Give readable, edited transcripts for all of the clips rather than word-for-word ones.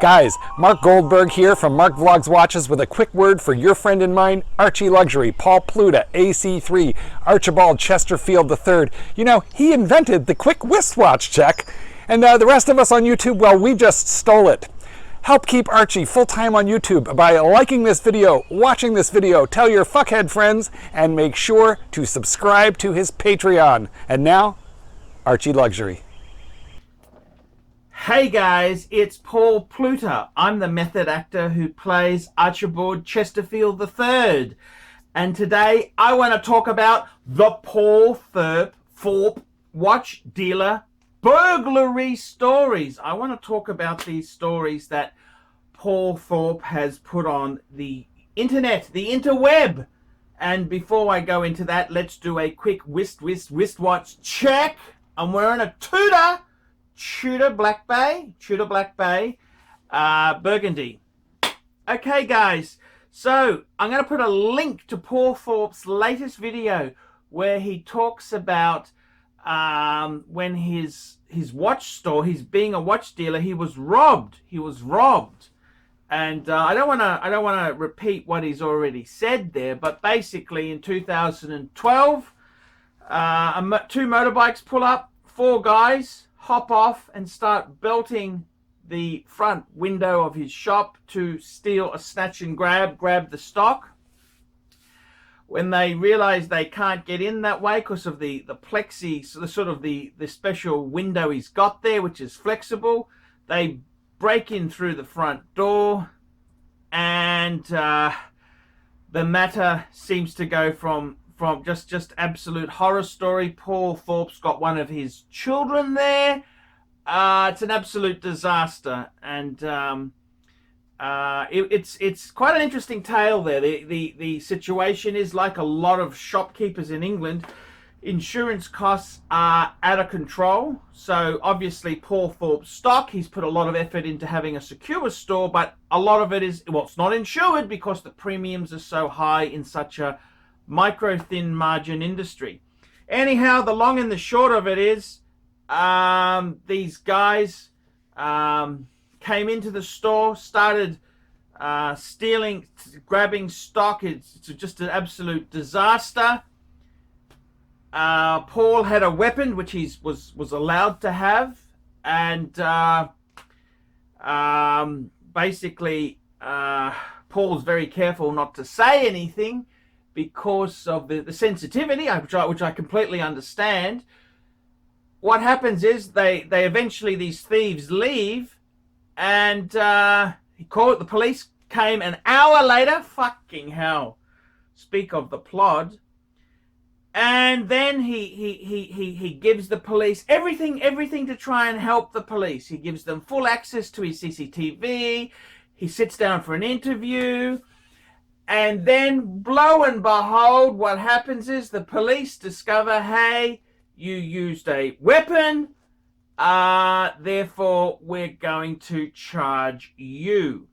Guys, Mark Goldberg here from Mark Vlogs Watches with a quick word for your friend and mine, ArchieLuxury, Paul Pluta, AC3, Archibald Chesterfield III. You know, he invented the quick wristwatch check, and the rest of us on YouTube, well, we just stole it. Help keep Archie full-time on YouTube by liking this video, watching this video, tell your fuckhead friends, and make sure to subscribe to his Patreon. And now, ArchieLuxury. Hey guys, it's Paul Pluta. I'm the method actor who plays Archibald Chesterfield III. And today I want to talk about the Paul Thorpe Watch Dealer burglary stories. I want to talk about these stories that Paul Thorpe has put on the internet, the interweb. And before I go into that, let's do a quick wristwatch check. I'm wearing a Tudor Black Bay burgundy. Okay guys, so I'm going to put a link to Paul Thorpe's latest video where he talks about when his watch store, he's being a watch dealer, he was robbed. And I don't want to repeat what he's already said there, but basically in 2012 two motorbikes pull up, 4 guys hop off and start belting the front window of his shop to steal, snatch and grab the stock. When they realize they can't get in that way because of the plexi, so the special window he's got there, which is flexible, they break in through the front door, and the matter seems to go from just absolute horror story. Paul Thorpe's got one of his children there. It's an absolute disaster, and it's quite an interesting tale there. The situation is like a lot of shopkeepers in England. Insurance costs are out of control. So obviously Paul Thorpe's stock, he's put a lot of effort into having a secure store, but a lot of it is, well, it's not insured because the premiums are so high in such a micro thin margin industry. Anyhow, the long and the short of it is, these guys came into the store, started stealing, grabbing stock. It's just an absolute disaster. Paul had a weapon which he was allowed to have, and basically Paul's very careful not to say anything because of the sensitivity, which I completely understand. What happens is they eventually, these thieves leave, and the police came an hour later. Fucking hell, speak of the plot. And then he gives the police everything to try and help the police. He gives them full access to his CCTV. He sits down for an interview. And then, lo and behold, what happens is the police discover, hey, you used a weapon, therefore we're going to charge you.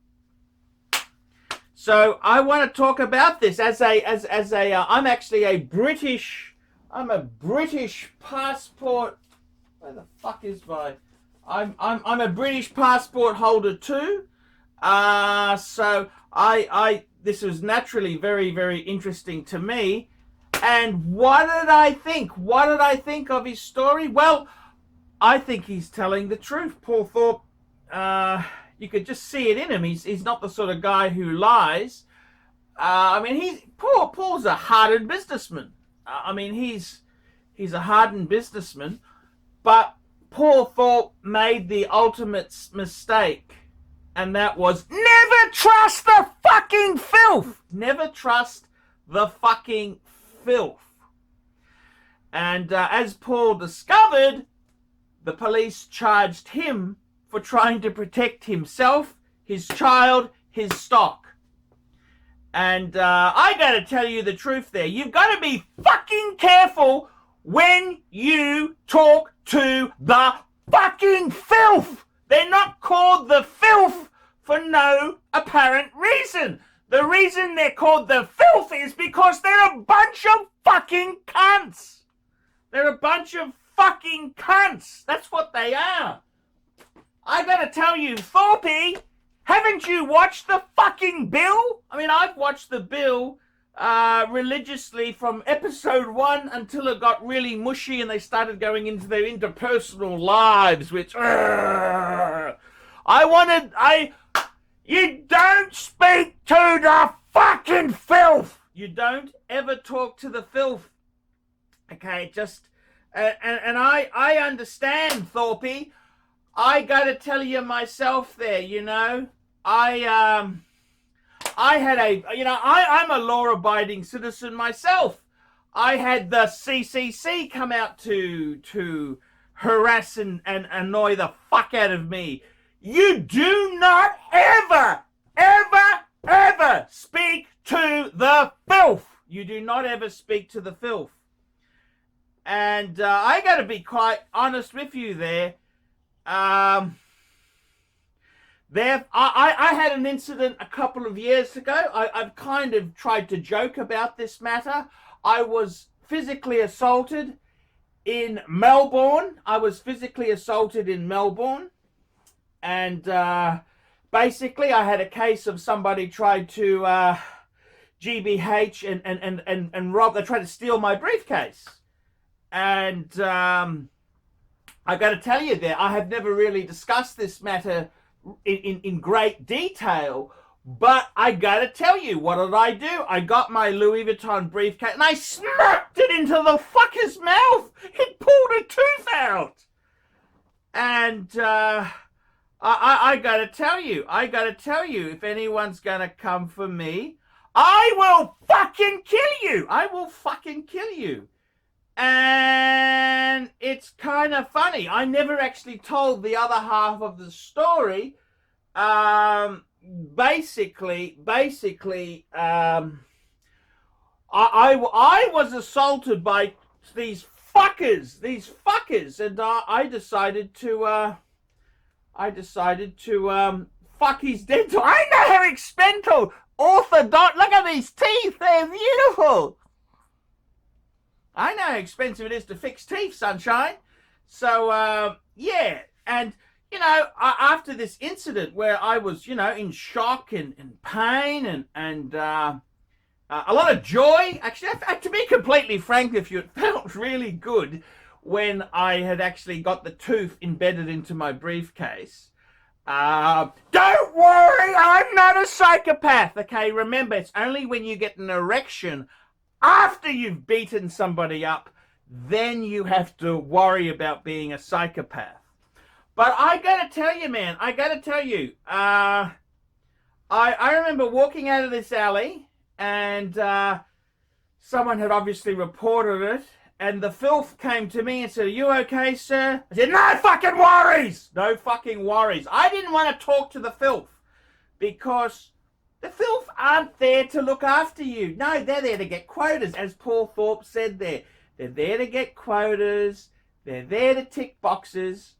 So I want to talk about this I'm actually a British passport. Where the fuck is my? I'm a British passport holder too. So this was naturally very, very interesting to me. And what did I think? What did I think of his story? Well, I think he's telling the truth. Paul Thorpe, you could just see it in him. He's not the sort of guy who lies. I mean, Paul's a hardened businessman. He's a hardened businessman. But Paul Thorpe made the ultimate mistake, and that was never trust the fucking filth. Never trust the fucking filth. And as Paul discovered, the police charged him for trying to protect himself, his child, his stock. And I gotta tell you the truth there. You've got to be fucking careful when you talk to the fucking filth. They're not called the filth for no apparent reason. The reason they're called the filth is because they're a bunch of fucking cunts. They're a bunch of fucking cunts. That's what they are. I gotta tell you, Thorpe, Haven't you watched the fucking Bill? I mean, I've watched the Bill religiously from episode 1 until it got really mushy and they started going into their interpersonal lives, which you don't speak to the fucking filth. You don't ever talk to the filth. Okay, just and I understand, Thorpe. I gotta tell you myself there, you know, I'm a law-abiding citizen myself. I had the CCC come out to harass and annoy the fuck out of me. You do not ever speak to the filth. You do not ever speak to the filth. And I got to be quite honest with you there. I had an incident a couple of years ago. I've kind of tried to joke about this matter. I was physically assaulted in Melbourne. And basically I had a case of somebody tried to GBH and rob. They tried to steal my briefcase. And I got to tell you there, I have never really discussed this matter in great detail, but I got to tell you, what did I do? I got my Louis Vuitton briefcase and I smacked it into the fucker's mouth. It pulled a tooth out. And I got to tell you, if anyone's going to come for me, I will fucking kill you. And it's kind of funny. I never actually told the other half of the story. Basically, I was assaulted by these fuckers, and I decided to fuck his dental. I know how expensive orthodont. Look at these teeth; they're beautiful. I know how expensive it is to fix teeth, sunshine. So, yeah. And, you know, after this incident where I was, you know, in shock and pain and a lot of joy. Actually, to be completely frank with you, it felt really good when I had actually got the tooth embedded into my briefcase. Don't worry, I'm not a psychopath. Okay, remember, it's only when you get an erection after you've beaten somebody up, then you have to worry about being a psychopath. But I gotta tell you, man, I remember walking out of this alley and someone had obviously reported it, and the filth came to me and said, "Are you okay, sir?" I said, No fucking worries. I didn't want to talk to the filth because the filth aren't there to look after you. No, they're there to get quotas, as Paul Thorpe said there. They're there to get quotas. They're there to tick boxes.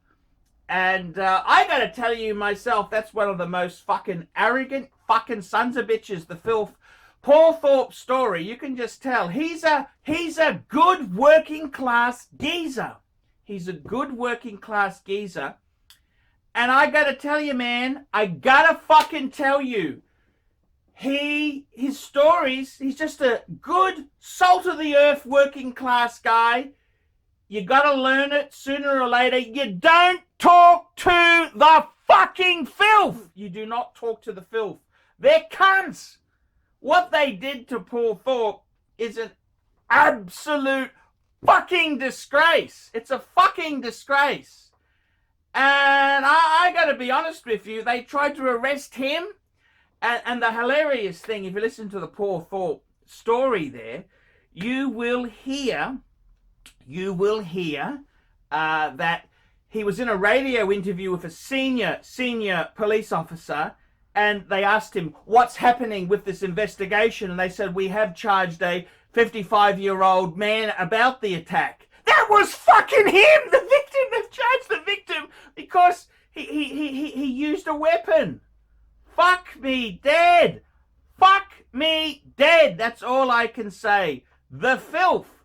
And I got to tell you myself, that's one of the most fucking arrogant fucking sons of bitches, the filth. Paul Thorpe's story, you can just tell. He's a good working class geezer. And I got to tell you, man, his stories, he's just a good salt of the earth working class guy. You gotta learn it sooner or later. You don't talk to the fucking filth. You do not talk to the filth. They're cunts. What they did to Paul Thorpe is an absolute fucking disgrace. It's a fucking disgrace. And I gotta be honest with you, they tried to arrest him. And the hilarious thing, if you listen to the Paul Thorpe story there, you will hear that he was in a radio interview with a senior police officer, and they asked him, what's happening with this investigation? And they said, we have charged a 55-year-old man about the attack. That was fucking him, the victim. They've charged the victim because he used a weapon. Fuck me dead. That's all I can say. The filth.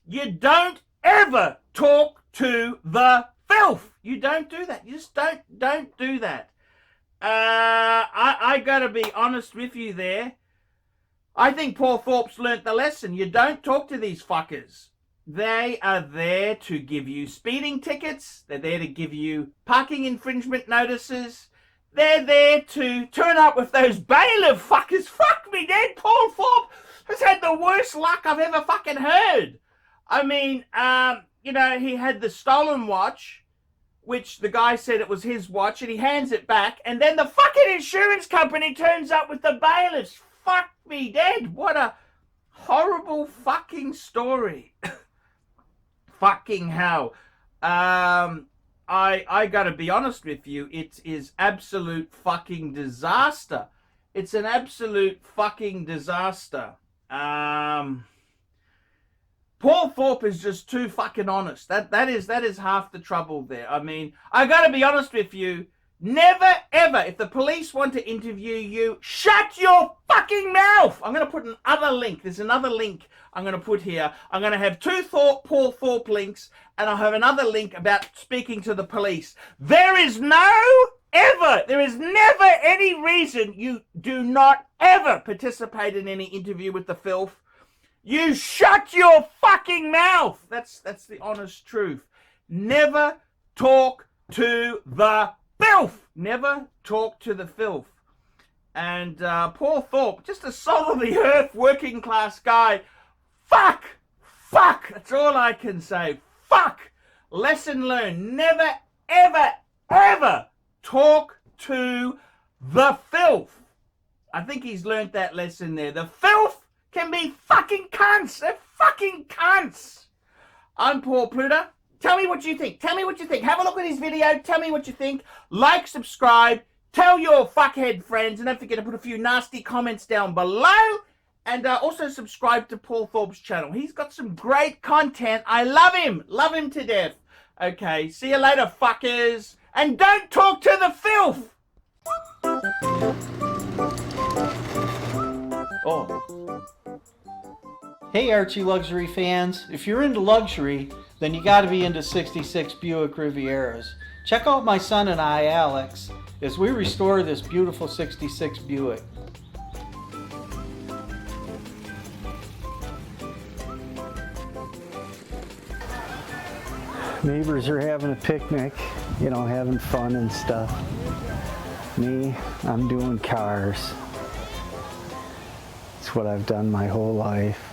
You don't ever talk to the filth. You don't do that. You just don't do that. I gotta be honest with you there. I think Paul Thorpe's learnt the lesson. You don't talk to these fuckers. They are there to give you speeding tickets. They're there to give you parking infringement notices. They're there to turn up with those bailiff fuckers. Fuck me dead. Paul Thorpe has had the worst luck I've ever fucking heard. I mean, you know, he had the stolen watch, which the guy said it was his watch, and he hands it back, and then the fucking insurance company turns up with the bailiffs. Fuck me dead. What a horrible fucking story. Fucking hell. I gotta be honest with you, it is absolute fucking disaster. It's an absolute fucking disaster. Paul Thorpe is just too fucking honest. That is half the trouble there. I mean, I gotta be honest with you, never ever, if the police want to interview you, shut your fucking mouth! I'm gonna put another link. There's another link I'm going to put here. I'm going to have two Paul Thorpe links, and I'll have another link about speaking to the police. There is never any reason you do not ever participate in any interview with the filth. You shut your fucking mouth. That's the honest truth. Never talk to the filth. Never talk to the filth. And Paul Thorpe, just a solidly earth working class guy. Fuck! That's all I can say. Fuck! Lesson learned. Never, ever talk to the filth. I think he's learned that lesson there. The filth can be fucking cunts. They're fucking cunts. I'm Paul Pluta. Tell me what you think. Have a look at his video. Tell me what you think. Like, subscribe. Tell your fuckhead friends. And don't forget to put a few nasty comments down below. And also subscribe to Paul Thorpe's channel. He's got some great content. I love him. Love him to death. Okay, see you later, fuckers. And don't talk to the filth. Oh. Hey, Archie Luxury fans. If you're into luxury, then you gotta be into 66 Buick Rivieras. Check out my son and I, Alex, as we restore this beautiful 66 Buick. Neighbors are having a picnic, you know, having fun and stuff. Me, I'm doing cars. It's what I've done my whole life.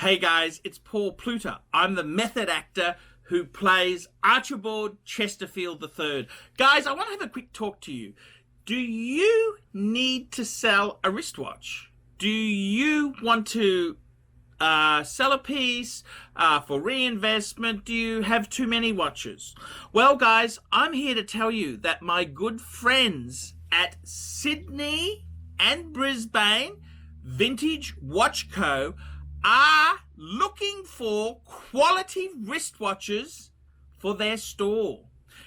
Hey guys, it's Paul Thorpe. I'm the method actor who plays Archibald Chesterfield III. Guys, I want to have a quick talk to you. Do you need to sell a wristwatch? Do you want to sell a piece for reinvestment? Do you have too many watches? Well, guys, I'm here to tell you that my good friends at Sydney and Brisbane Vintage Watch Co. are looking for quality wristwatches for their store.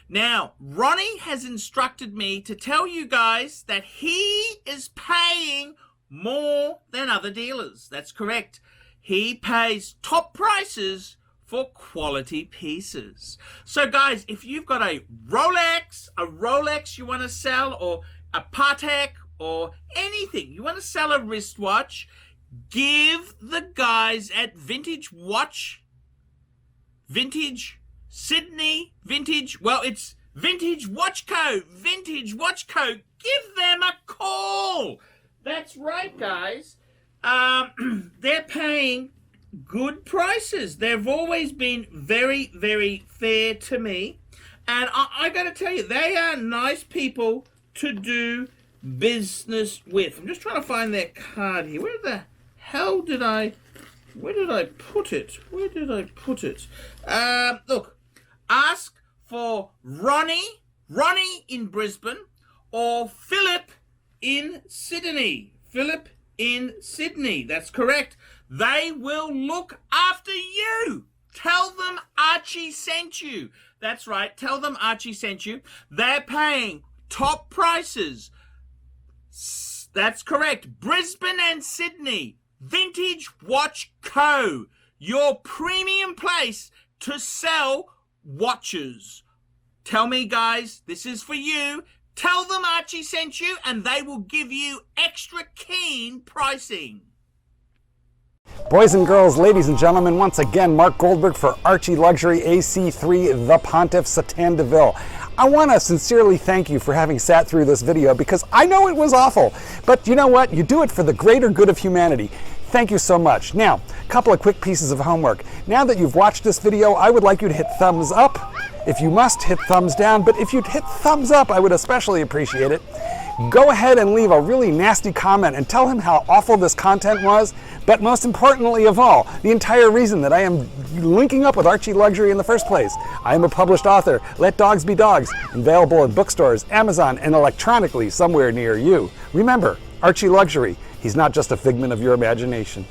Now, Ronnie has instructed me to tell you guys that he is paying more than other dealers. That's correct. He pays top prices for quality pieces. So guys, if you've got a Rolex you want to sell, or a Patek, or anything, you want to sell a wristwatch, give the guys at Vintage Sydney, it's Vintage Watch Co. Vintage Watch Co. Give them a call. That's right, guys. They're paying good prices. They've always been very, very fair to me. And I got to tell you, they are nice people to do business with. I'm just trying to find their card here. Where the hell did I put it? Look, ask for Ronnie in Brisbane, or Philip in Sydney. That's correct. They will look after you. Tell them Archie sent you. That's right. Tell them Archie sent you. They're paying top prices. That's correct. Brisbane and Sydney. Vintage Watch Co. Your premium place to sell watches. Tell me, guys, this is for you. Tell them Archie sent you, and they will give you extra keen pricing. Boys and girls, ladies and gentlemen, once again, Mark Goldberg for Archie Luxury AC3, the Pontiff Satan de Ville. I want to sincerely thank you for having sat through this video, because I know it was awful, but you know what? You do it for the greater good of humanity. Thank you so much. Now, a couple of quick pieces of homework. Now that you've watched this video, I would like you to hit thumbs up. If you must, hit thumbs down, but if you'd hit thumbs up, I would especially appreciate it. Go ahead and leave a really nasty comment and tell him how awful this content was, but most importantly of all, the entire reason that I am linking up with Archie Luxury in the first place. I am a published author. Let dogs be dogs. Available in bookstores, Amazon, and electronically somewhere near you. Remember, Archie Luxury. He's not just a figment of your imagination.